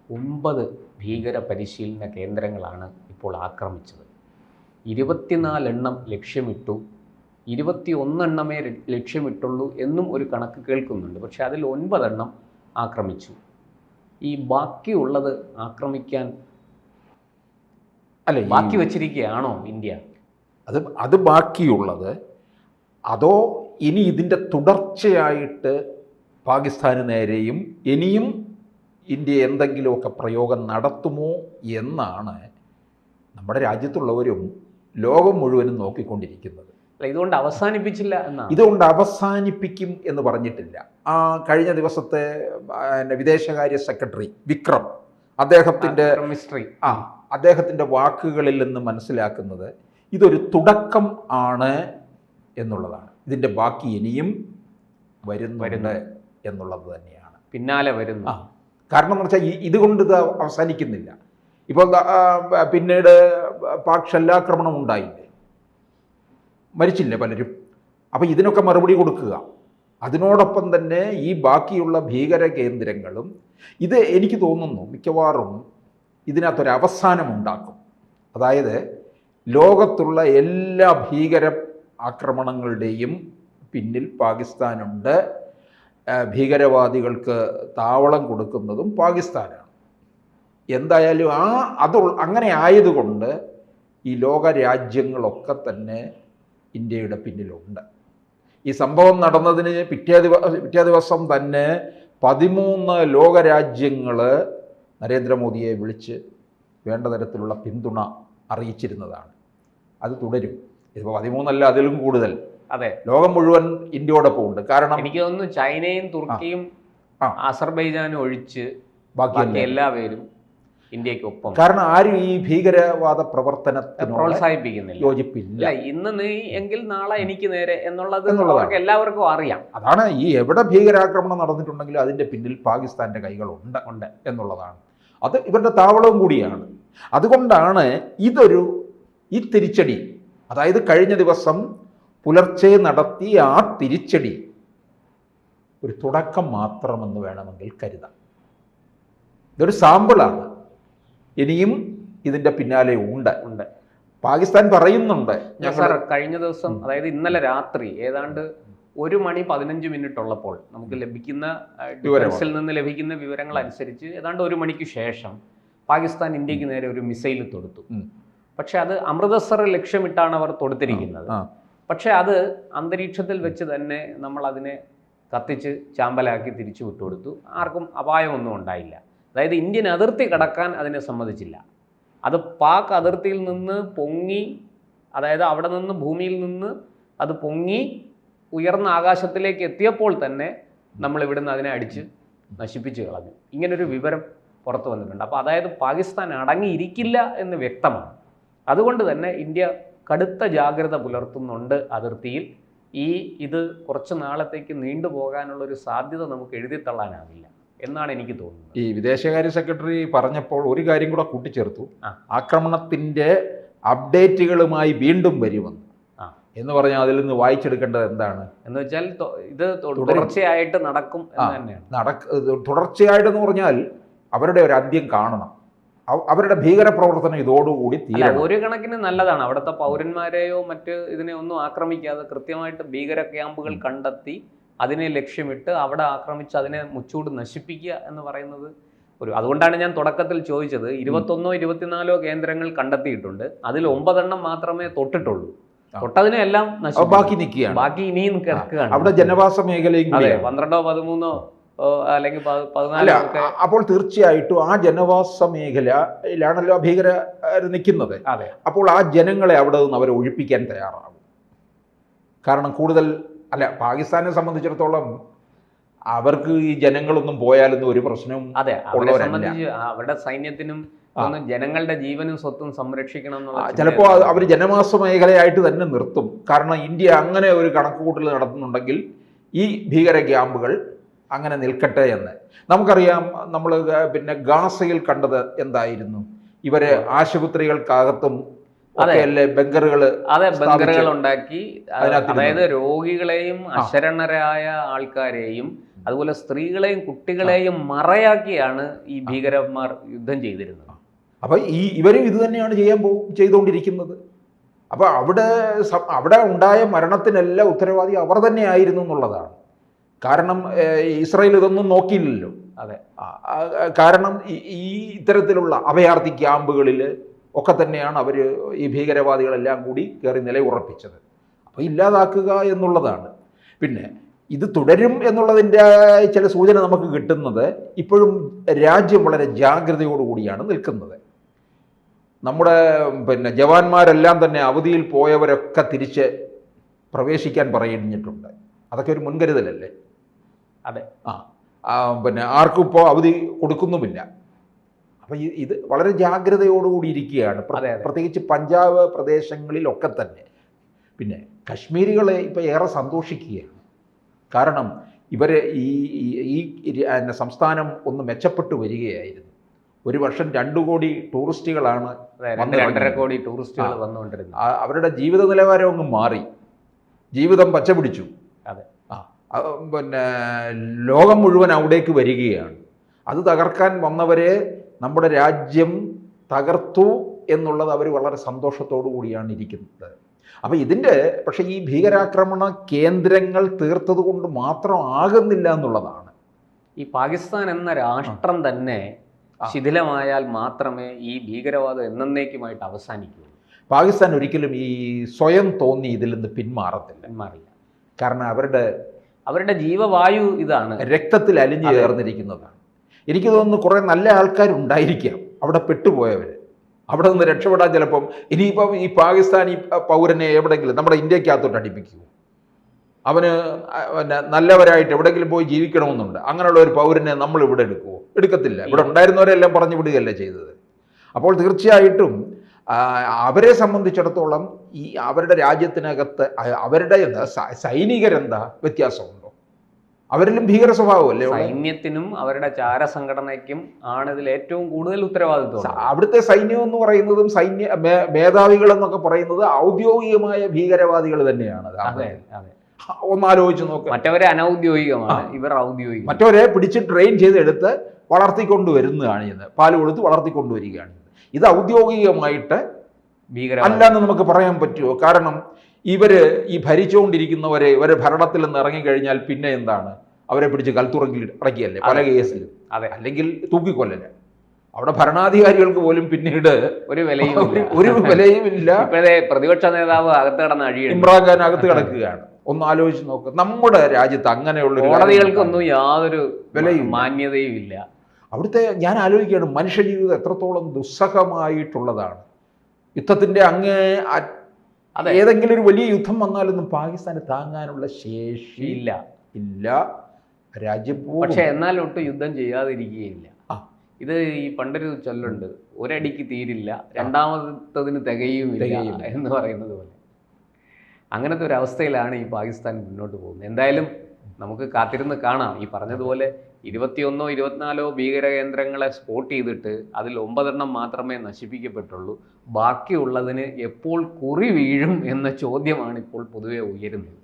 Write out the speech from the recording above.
9 ഭീകര പരിശീലന കേന്ദ്രങ്ങളാണ് ഇപ്പോൾ ആക്രമിച്ചത്. 24 എണ്ണം ലക്ഷ്യമിട്ടു, 21 എണ്ണമേ ലക്ഷ്യമിട്ടുള്ളൂ എന്നും ഒരു കണക്ക് കേൾക്കുന്നുണ്ട്. പക്ഷേ അതിൽ 9 എണ്ണം ആക്രമിച്ചു. ഈ ബാക്കിയുള്ളത് ആക്രമിക്കാൻ ബാക്കി വച്ചിരിക്കുകയാണോ ഇന്ത്യ? അത് ബാക്കിയുള്ളത്, അതോ ഇനി ഇതിൻ്റെ തുടർച്ചയായിട്ട് പാകിസ്ഥാന് നേരെയും ഇനിയും ഇന്ത്യ എന്തെങ്കിലുമൊക്കെ പ്രയോഗം നടത്തുമോ എന്നാണ് നമ്മുടെ രാജ്യത്തുള്ളവരും ലോകം മുഴുവനും നോക്കിക്കൊണ്ടിരിക്കുന്നത്. ഇതുകൊണ്ട് അവസാനിപ്പിച്ചില്ല എന്നാണ്. ഇതുകൊണ്ട് അവസാനിപ്പിക്കും എന്ന് പറഞ്ഞിട്ടില്ല. കഴിഞ്ഞ ദിവസത്തെ വിദേശകാര്യ സെക്രട്ടറി വിക്രം അദ്ദേഹത്തിൻ്റെ വാക്കുകളിൽ നിന്ന് മനസ്സിലാക്കുന്നത് ഇതൊരു തുടക്കം ആണ് എന്നുള്ളതാണ്. ഇതിൻ്റെ ബാക്കി ഇനിയും വരുന്നുണ്ട് എന്നുള്ളത് തന്നെയാണ്, പിന്നാലെ വരുന്നു. കാരണം എന്ന് വെച്ചാൽ ഇതുകൊണ്ട് ഇത് അവസാനിക്കുന്നില്ല. ഇപ്പോൾ പിന്നീട് പാക് ഷെല്ലാക്രമണം ഉണ്ടായില്ലേ, മരിച്ചില്ലേ പലരും. അപ്പോൾ ഇതിനൊക്കെ മറുപടി കൊടുക്കുക. അതിനോടൊപ്പം തന്നെ ഈ ബാക്കിയുള്ള ഭീകര കേന്ദ്രങ്ങളും ഇത് എനിക്ക് തോന്നുന്നു മിക്കവാറും ഇതിനകത്തൊരവസാനമുണ്ടാക്കും. അതായത് ലോകത്തുള്ള എല്ലാ ഭീകര ആക്രമണങ്ങളുടെയും പിന്നിൽ പാകിസ്ഥാനുണ്ട്. ഭീകരവാദികൾക്ക് താവളം കൊടുക്കുന്നതും പാകിസ്ഥാനാണ്. എന്തായാലും അങ്ങനെ ആയതുകൊണ്ട് ഈ ലോക രാജ്യങ്ങളൊക്കെ തന്നെ ഇന്ത്യയുടെ പിന്നിലുണ്ട്. ഈ സംഭവം നടന്നതിന് പിറ്റേ ദിവസം തന്നെ 13 ലോകരാജ്യങ്ങൾ നരേന്ദ്രമോദിയെ വിളിച്ച് വേണ്ട തരത്തിലുള്ള പിന്തുണ അറിയിച്ചിരുന്നതാണ്. അത് തുടരും. ഇതിപ്പോൾ 13 അല്ല, അതിലും കൂടുതൽ. അതെ, ലോകം മുഴുവൻ ഇന്ത്യയോടൊപ്പം ഉണ്ട്. കാരണം എനിക്ക് തോന്നുന്നു ചൈനയും തുർക്കിയും അസർബൈജാനും ഒഴിച്ച് ബാക്കി എല്ലാവരും ഇന്ത്യക്കൊപ്പം. കാരണം ആരും ഈ ഭീകരവാദ പ്രവർത്തനത്തെ പ്രോത്സാഹിപ്പിക്കുന്നില്ല, യോജിപ്പില്ല. ഇന്ന് നീ എങ്കിൽ നാളെ എനിക്ക് നേരെ എന്നുള്ളത് എല്ലാവർക്കും അറിയാം. അതാണ് ഈ എവിടെ ഭീകരാക്രമണം നടന്നിട്ടുണ്ടെങ്കിലും അതിൻ്റെ പിന്നിൽ പാകിസ്ഥാൻ്റെ കൈകളുണ്ട് എന്നുള്ളതാണ്. അത് ഇവരുടെ താവളവും കൂടിയാണ്. അതുകൊണ്ടാണ് ഈ തിരിച്ചടി, അതായത് കഴിഞ്ഞ ദിവസം പുലർച്ചെ നടത്തിയ ആ തിരിച്ചടി ഒരു തുടക്കം മാത്രമെന്ന് വേണമെങ്കിൽ കരുതാം. ഇതൊരു സാമ്പിളാണ്. ഇനിയും ഇതിൻ്റെ പിന്നാലെ ഉണ്ട്. പാകിസ്ഥാൻ പറയുന്നുണ്ട്. കഴിഞ്ഞ ദിവസം, അതായത് ഇന്നലെ രാത്രി ഏതാണ്ട് 1:15 ഉള്ളപ്പോൾ നമുക്ക് ലഭിക്കുന്ന ഡിഫൻസിൽ നിന്ന് ലഭിക്കുന്ന വിവരങ്ങൾ അനുസരിച്ച് ഏതാണ്ട് 1 മണിക്ക് ശേഷം പാകിസ്ഥാൻ ഇന്ത്യക്ക് നേരെ ഒരു മിസൈൽ തൊടുത്തു. പക്ഷെ അത് അമൃതസർ ലക്ഷ്യമിട്ടാണ് അവർ തൊടുത്തിരിക്കുന്നത്. പക്ഷെ അത് അന്തരീക്ഷത്തിൽ വെച്ച് തന്നെ നമ്മൾ അതിനെ കത്തിച്ച് ചാമ്പലാക്കി തിരിച്ചു വിട്ടുകൊടുത്തു. ആർക്കും അപായമൊന്നും ഉണ്ടായില്ല. അതായത് ഇന്ത്യൻ അതിർത്തി കടക്കാൻ അതിനെ സമ്മതിച്ചില്ല. അത് പാക് അതിർത്തിയിൽ നിന്ന് പൊങ്ങി, അതായത് അവിടെ നിന്ന് ഭൂമിയിൽ നിന്ന് അത് പൊങ്ങി ഉയർന്ന ആകാശത്തിലേക്ക് എത്തിയപ്പോൾ തന്നെ നമ്മൾ ഇവിടുന്ന് അതിനെ അടിച്ച് നശിപ്പിച്ച് കളഞ്ഞു. ഇങ്ങനൊരു വിവരം പുറത്തു വന്നിട്ടുണ്ട്. അപ്പോൾ അതായത് പാകിസ്ഥാൻ അടങ്ങിയിരിക്കില്ല എന്ന് വ്യക്തമാണ്. അതുകൊണ്ട് തന്നെ ഇന്ത്യ കടുത്ത ജാഗ്രത പുലർത്തുന്നുണ്ട് അതിർത്തിയിൽ. ഇത് കുറച്ച് നാളത്തേക്ക് നീണ്ടുപോകാനുള്ളൊരു സാധ്യത നമുക്ക് എഴുതിത്തള്ളാനാവില്ല എന്നാണ് എനിക്ക് തോന്നുന്നത്. ഈ വിദേശകാര്യ സെക്രട്ടറി പറഞ്ഞപ്പോൾ ഒരു കാര്യം കൂടെ കൂട്ടിച്ചേർത്തു. ആക്രമണത്തിൻ്റെ അപ്ഡേറ്റുകളുമായി വീണ്ടും വരുമെന്ന് എന്ന് പറഞ്ഞാൽ അതിൽ നിന്ന് വായിച്ചെടുക്കേണ്ടത് എന്താണ് എന്ന് വെച്ചാൽ ഇത് തുടർച്ചയായിട്ട് നടക്കും എന്ന് തന്നെയാണ്. തുടർച്ചയായിട്ടെന്ന് പറഞ്ഞാൽ അവരുടെ ഒരു അന്ത്യം കാണണം. അവരുടെ ഭീകരപ്രവർത്തനം ഇതോടുകൂടി തീരണം. ഒരു കണക്കിന് നല്ലതാണ്. അവിടുത്തെ പൗരന്മാരെയോ മറ്റ് ഇതിനെ ഒന്നും ആക്രമിക്കാതെ കൃത്യമായിട്ട് ഭീകര ക്യാമ്പുകൾ കണ്ടെത്തി അതിനെ ലക്ഷ്യമിട്ട് അവിടെ ആക്രമിച്ച് അതിനെ മുച്ചൂട് നശിപ്പിക്കുക എന്ന് പറയുന്നത് അതുകൊണ്ടാണ് ഞാൻ തുടക്കത്തിൽ ചോദിച്ചത്. 21 24 കേന്ദ്രങ്ങൾ കണ്ടെത്തിയിട്ടുണ്ട്. അതിൽ 9 എണ്ണം മാത്രമേ തൊട്ടിട്ടുള്ളൂ. തൊട്ടതിനെ എല്ലാം ബാക്കി നിൽക്കുകയാണ്. ബാക്കി ഇനിയും കിടക്കുകയാണ്. അവിടെ ജനവാസ മേഖലയും 12 13 അല്ലെങ്കിൽ 14. അപ്പോൾ തീർച്ചയായിട്ടും ആ ജനവാസ മേഖലയിലാണല്ലോ ഭീകര നിൽക്കുന്നത്. അപ്പോൾ ആ ജനങ്ങളെ അവിടെ നിന്ന് അവരെ ഒഴിപ്പിക്കാൻ തയ്യാറാകും. കാരണം പാകിസ്ഥാനെ സംബന്ധിച്ചിടത്തോളം അവർക്ക് ഈ ജനങ്ങളൊന്നും പോയാലൊന്നും ഒരു പ്രശ്നവും അവരുടെ സൈന്യത്തിനും ജനങ്ങളുടെ ജീവനും സ്വത്തും സംരക്ഷിക്കണം. ചിലപ്പോൾ അവർ ജനവാസ മേഖലയായിട്ട് തന്നെ നിർത്തും. കാരണം ഇന്ത്യ അങ്ങനെ ഒരു കണക്കുകൂട്ടൽ നടത്തുന്നുണ്ടെങ്കിൽ ഈ ഭീകര ക്യാമ്പുകൾ അങ്ങനെ നിൽക്കട്ടെ എന്ന്. നമുക്കറിയാം, നമ്മൾ പിന്നെ ഗാസയിൽ കണ്ടത് എന്തായിരുന്നു? ഇവരെ ആശുപത്രികൾക്കകത്തും ബങ്കറുകൾ ഉണ്ടാക്കി, അതായത് രോഗികളെയും അശരണരായ ആൾക്കാരെയും അതുപോലെ സ്ത്രീകളെയും കുട്ടികളെയും മറയാക്കിയാണ് ഈ ഭീകരന്മാർ യുദ്ധം ചെയ്തിരുന്നത്. അപ്പോൾ ഇവരും ഇത് തന്നെയാണ് ചെയ്തുകൊണ്ടിരിക്കുന്നത്. അപ്പോൾ അവിടെ ഉണ്ടായ മരണത്തിനെല്ലാം ഉത്തരവാദി അവർ തന്നെയായിരുന്നു എന്നുള്ളതാണ്. കാരണം ഇസ്രായേൽ ഇതൊന്നും നോക്കിയില്ലല്ലോ. അതെ. കാരണം ഈ ഇത്തരത്തിലുള്ള അഭയാർത്ഥി ക്യാമ്പുകളിൽ ഒക്കെ തന്നെയാണ് അവർ ഈ ഭീകരവാദികളെല്ലാം കൂടി കയറി നിലയുറപ്പിച്ചത്. അപ്പോൾ ഇല്ലാതാക്കുക എന്നുള്ളതാണ്. പിന്നെ ഇത് തുടരും എന്നുള്ളതിൻ്റെ ചില സൂചന നമുക്ക് കിട്ടുന്നത് ഇപ്പോഴും രാജ്യം വളരെ ജാഗ്രതയോടുകൂടിയാണ് നിൽക്കുന്നത്. നമ്മുടെ ജവാന്മാരെല്ലാം തന്നെ അവധിയിൽ പോയവരൊക്കെ തിരിച്ച് പ്രവേശിക്കാൻ പറഞ്ഞിട്ടുണ്ട്. അതൊക്കെ ഒരു മുൻകരുതലല്ലേ? അതെ. ആർക്കും ഇപ്പോൾ അവധി കൊടുക്കുന്നുമില്ല. അപ്പോൾ ഇത് വളരെ ജാഗ്രതയോടുകൂടി ഇരിക്കുകയാണ്, പ്രത്യേകിച്ച് പഞ്ചാബ് പ്രദേശങ്ങളിലൊക്കെ തന്നെ. പിന്നെ കശ്മീരികളെ ഇപ്പോൾ ഏറെ സന്തോഷിക്കുകയാണ്. കാരണം ഇവർ ഈ സംസ്ഥാനം ഒന്ന് മെച്ചപ്പെട്ടു വരികയായിരുന്നു. ഒരു വർഷം 2 കോടി ടൂറിസ്റ്റുകളാണ് 2.5 കോടി ടൂറിസ്റ്റുകൾ വന്നുകൊണ്ടിരുന്നത്. അവരുടെ ജീവിത നിലവാരം അങ്ങ് മാറി, ജീവിതം പച്ച പിടിച്ചു. അതെ. ലോകം മുഴുവൻ അവിടേക്ക് വരികയാണ്. അത് തകർക്കാൻ വന്നവരെ നമ്മുടെ രാജ്യം തകർത്തു എന്നുള്ളത് അവർ വളരെ സന്തോഷത്തോടു കൂടിയാണ് ഇരിക്കുന്നത്. അപ്പോൾ പക്ഷേ ഈ ഭീകരാക്രമണ കേന്ദ്രങ്ങൾ തീർത്തത് കൊണ്ട് മാത്രം ആകുന്നില്ല എന്നുള്ളതാണ്. ഈ പാകിസ്ഥാൻ എന്ന രാഷ്ട്രം തന്നെ ശിഥിലമായാൽ മാത്രമേ ഈ ഭീകരവാദം എന്നേക്കുമായിട്ട് അവസാനിക്കൂ. പാകിസ്ഥാൻ ഒരിക്കലും ഈ സ്വയം തോന്നി ഇതിൽ നിന്ന് പിന്മാറില്ല. കാരണം അവരുടെ ജീവവായു ഇതാണ്, രക്തത്തിൽ അലിഞ്ഞു ചേർന്നിരിക്കുന്നതാണ്. എനിക്ക് തോന്നുന്നു കുറേ നല്ല ആൾക്കാരുണ്ടായിരിക്കാം അവിടെ പെട്ടുപോയവർ. അവിടെ നിന്ന് രക്ഷപ്പെടാൻ ചിലപ്പം ഇനിയിപ്പം ഈ പാകിസ്ഥാനി പൗരനെ എവിടെയെങ്കിലും നമ്മുടെ ഇന്ത്യക്കകത്തോട്ട് അടിപ്പിക്കുമോ? അവന് നല്ലവരായിട്ട് എവിടെയെങ്കിലും പോയി ജീവിക്കണമെന്നുണ്ട്. അങ്ങനെയുള്ള ഒരു പൗരനെ നമ്മൾ ഇവിടെ എടുക്കുമോ? എടുക്കത്തില്ല. ഇവിടെ ഉണ്ടായിരുന്നവരെല്ലാം പറഞ്ഞു വിടുകയല്ലേ ചെയ്തത്. അപ്പോൾ തീർച്ചയായിട്ടും അവരെ സംബന്ധിച്ചിടത്തോളം ഈ അവരുടെ രാജ്യത്തിനകത്ത് അവരുടെ സൈനികരെന്താ വ്യത്യാസമുണ്ടോ? അവരിലും ഭീകര സ്വഭാവമല്ലേ? സൈന്യത്തിനും അവരുടെ ചാര സംഘടനയ്ക്കും ആണ് ഇതിൽ ഏറ്റവും കൂടുതൽ ഉത്തരവാദിത്വം. അവിടുത്തെ സൈന്യം എന്ന് പറയുന്നതും മേധാവികൾ എന്നൊക്കെ പറയുന്നത് ഔദ്യോഗികമായ ഭീകരവാദികൾ തന്നെയാണ്. ഒന്നാലോചിച്ച് നോക്കുക. മറ്റവരെ അനൗദ്യോഗികമാണ്, ഇവർ ഔദ്യോഗികം. മറ്റവരെ പിടിച്ച് ട്രെയിൻ ചെയ്തെടുത്ത് വളർത്തിക്കൊണ്ടുവരുന്നതാണ് ചെയ്യുന്നത്, പാല് കൊടുത്ത് വളർത്തിക്കൊണ്ടുവരികയാണ്. ഇത് ഔദ്യോഗികമായിട്ട് അല്ലാന്ന് നമുക്ക് പറയാൻ പറ്റുമോ? കാരണം ഈ ഭരിച്ചുകൊണ്ടിരിക്കുന്നവരെ ഇവരെ ഭരണത്തിൽ നിന്ന് ഇറങ്ങിക്കഴിഞ്ഞാൽ പിന്നെ എന്താണ്? അവരെ പിടിച്ച് കൽത്തുറങ്കിൽ അടക്കിയല്ലേ പല കേസിലും, അല്ലെങ്കിൽ തൂക്കിക്കൊല്ലല. അവിടെ ഭരണാധികാരികൾക്ക് പോലും പിന്നീട് ഒരു വിലയും ഇല്ല. പ്രതിപക്ഷ നേതാവ് അകത്ത് കിടന്ന് അഴിയും, ഇമ്രാൻഖാൻ അകത്ത് കിടക്കുകയാണ്. ഒന്ന് ആലോചിച്ച് നോക്ക്. നമ്മുടെ രാജ്യത്ത് അങ്ങനെയുള്ള കോടതികൾക്കൊന്നും യാതൊരു വിലയും മാന്യതയും ഇല്ല. അവിടുത്തെ ഞാൻ ആലോചിക്കുകയാണ്, മനുഷ്യജീവിതം എത്രത്തോളം ദുസ്സഹമായിട്ടുള്ളതാണ്. യുദ്ധത്തിൻ്റെ ഏതെങ്കിലും ഒരു വലിയ യുദ്ധം വന്നാലൊന്നും പാകിസ്ഥാന് താങ്ങാനുള്ള ശേഷി ഇല്ല. രാജ്യം പക്ഷെ എന്നാലൊട്ട് യുദ്ധം ചെയ്യാതിരിക്കുകയില്ല. ഇത് ഈ പണ്ടൊരു ചൊല്ലുണ്ട്, ഒരടിക്ക് തീരില്ല, രണ്ടാമത്തതിന് തികയുമില്ല എന്ന് പറയുന്നത് പോലെ. അങ്ങനത്തെ ഒരു അവസ്ഥയിലാണ് ഈ പാകിസ്ഥാൻ മുന്നോട്ട് പോകുന്നത്. എന്തായാലും നമുക്ക് കാത്തിരുന്ന് കാണാം. ഈ പറഞ്ഞതുപോലെ 21 24 ഭീകര കേന്ദ്രങ്ങളെ സ്പോട്ട് ചെയ്തിട്ട് അതിൽ 9 മാത്രമേ നശിപ്പിക്കപ്പെട്ടുള്ളൂ. ബാക്കിയുള്ളതിന് എപ്പോൾ കുറി വീഴും എന്ന ചോദ്യമാണ് ഇപ്പോൾ പൊതുവെ ഉയരുന്നത്.